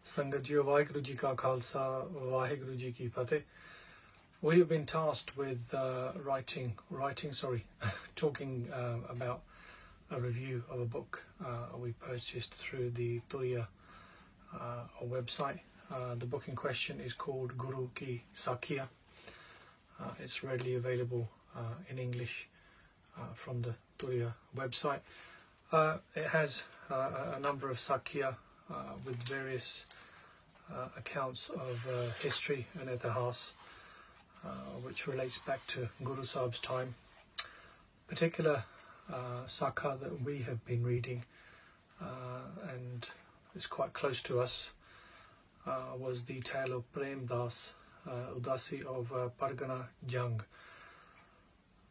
Sangat Ji Vaheguru Ji Ka Khalsa, Vaheguru Ji Ki Fateh. We have been tasked with talking about a review of a book we purchased through the Turiya website. The book in question is called Guru Ki Sakhiyan. It's readily available in English from the Turiya website. It has a number of Sakhiya with various accounts of history and ithihaas, which relates back to Guru Sahib's time. Particular sakha that we have been reading and is quite close to us was the tale of Prem Das Udasi of Pargana Jung.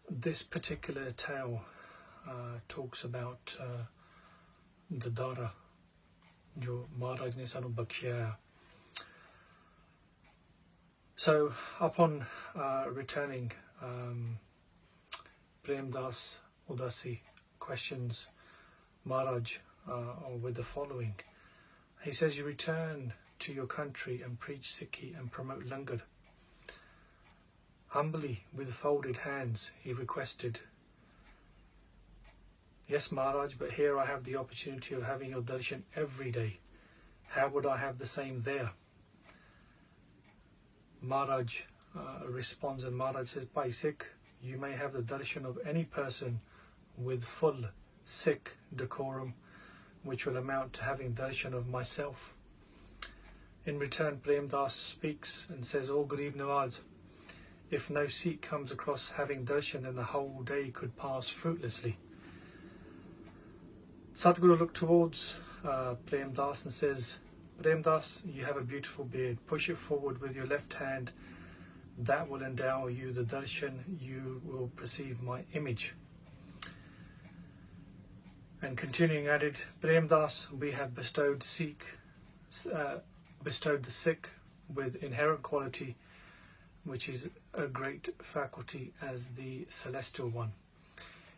This particular tale talks about the dara jo Maharaj ne sanu bakshiya. So upon returning, Prem Das Udasi questions Maharaj with the following. He says, "You return to your country and preach Sikhi and promote langar." Humbly, with folded hands, he requested, "Yes, Maharaj, but here I have the opportunity of having your darshan every day. How would I have the same there?" Maharaj responds, and Maharaj says, "Bhai Sikh, you may have the darshan of any person with full Sikh decorum, which will amount to having darshan of myself." In return, Prem Das speaks and says, "O Garib Nawaz, if no Sikh comes across having darshan, then the whole day could pass fruitlessly." Sadhguru looked towards Prem Das and says, "Prem Das, you have a beautiful beard. Push it forward with your left hand. That will endow you the darshan. You will perceive my image." And continuing added, "Prem Das, we have bestowed the Sikh with inherent quality, which is a great faculty as the celestial one.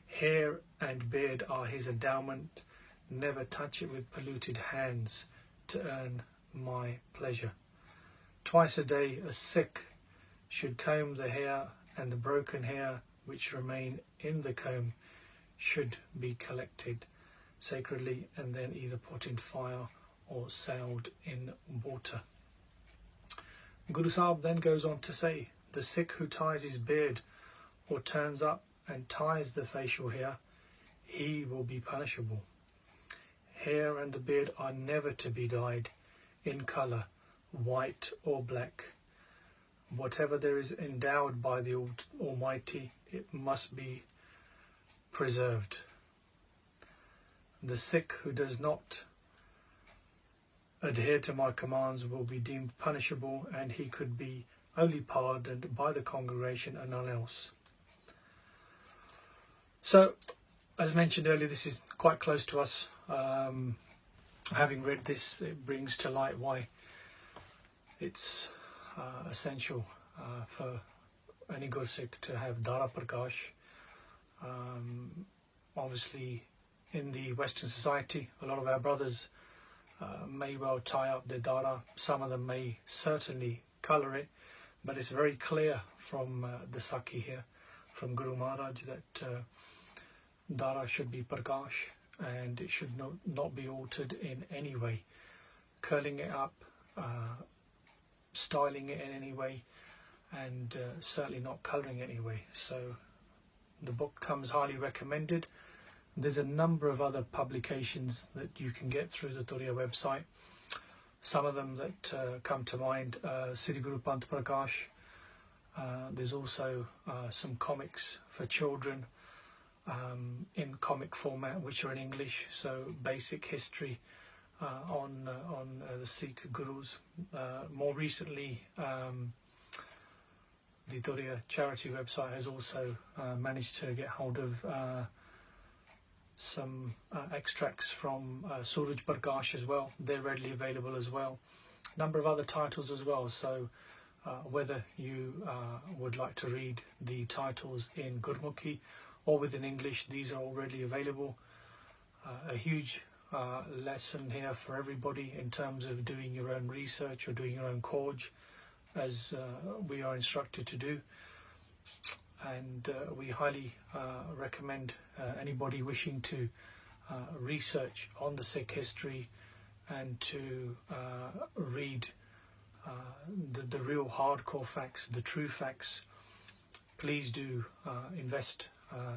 Hair and beard are his endowment. Never touch it with polluted hands to earn my pleasure. Twice a day a Sikh should comb the hair, and the broken hair which remain in the comb should be collected sacredly and then either put in fire or sailed in water." Guru Sahib then goes on to say, "The Sikh who ties his beard or turns up and ties the facial hair, he will be punishable. Hair and the beard are never to be dyed in colour, white or black. Whatever there is endowed by the Almighty, it must be preserved. The Sikh who does not adhere to my commands will be deemed punishable, and he could be only pardoned by the congregation and none else." So, as mentioned earlier, this is quite close to us. Having read this, it brings to light why it's essential for any Gursikh to have dara prakash. Obviously, in the Western society, a lot of our brothers may well tie up their dara. Some of them may certainly colour it, but it's very clear from the Sakhi here, from Guru Maharaj, that dara should be prakash, and it should not be altered in any way. Curling it up, styling it in any way, and certainly not colouring it anyway. So the book comes highly recommended. There's a number of other publications that you can get through the Turiya website. Some of them that come to mind, Sri Guru Panth Prakash. There's also some comics for children in comic format, which are in English. So basic history on the Sikh Gurus. More recently, the Turiya charity website has also managed to get hold of some extracts from Suraj Prakash as well. They're readily available as well. A number of other titles as well. So whether you would like to read the titles in Gurmukhi or within English, these are all readily available. A huge lesson here for everybody in terms of doing your own research or doing your own Khoj, as we are instructed to do. And we highly recommend anybody wishing to research on the Sikh history and to read the real hardcore facts, the true facts. Please do invest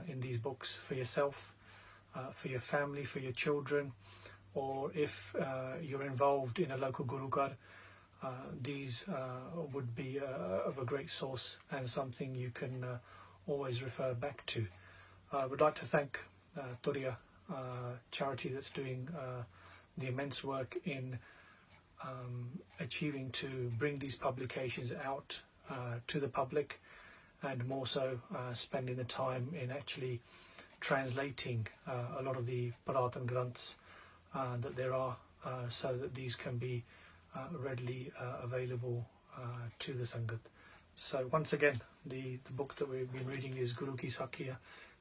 in these books for yourself, for your family, for your children, or if you're involved in a local Gurugar, these would be of a great source and something you can always refer back to. I would like to thank Turiya charity that's doing the immense work in achieving to bring these publications out to the public, and more so spending the time in actually translating a lot of the Puratana Granths that there are, so that these can be readily available to the Sangat. So once again, the book that we've been reading is Guru Ki Sakhiyan.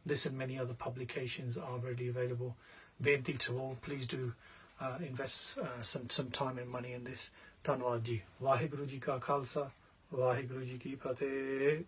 This and many other publications are readily available. Benti to all, please do invest some time and money in this. Dhanwad ji. Vaheguru ji ka Khalsa, Vaheguru ji ki Fateh.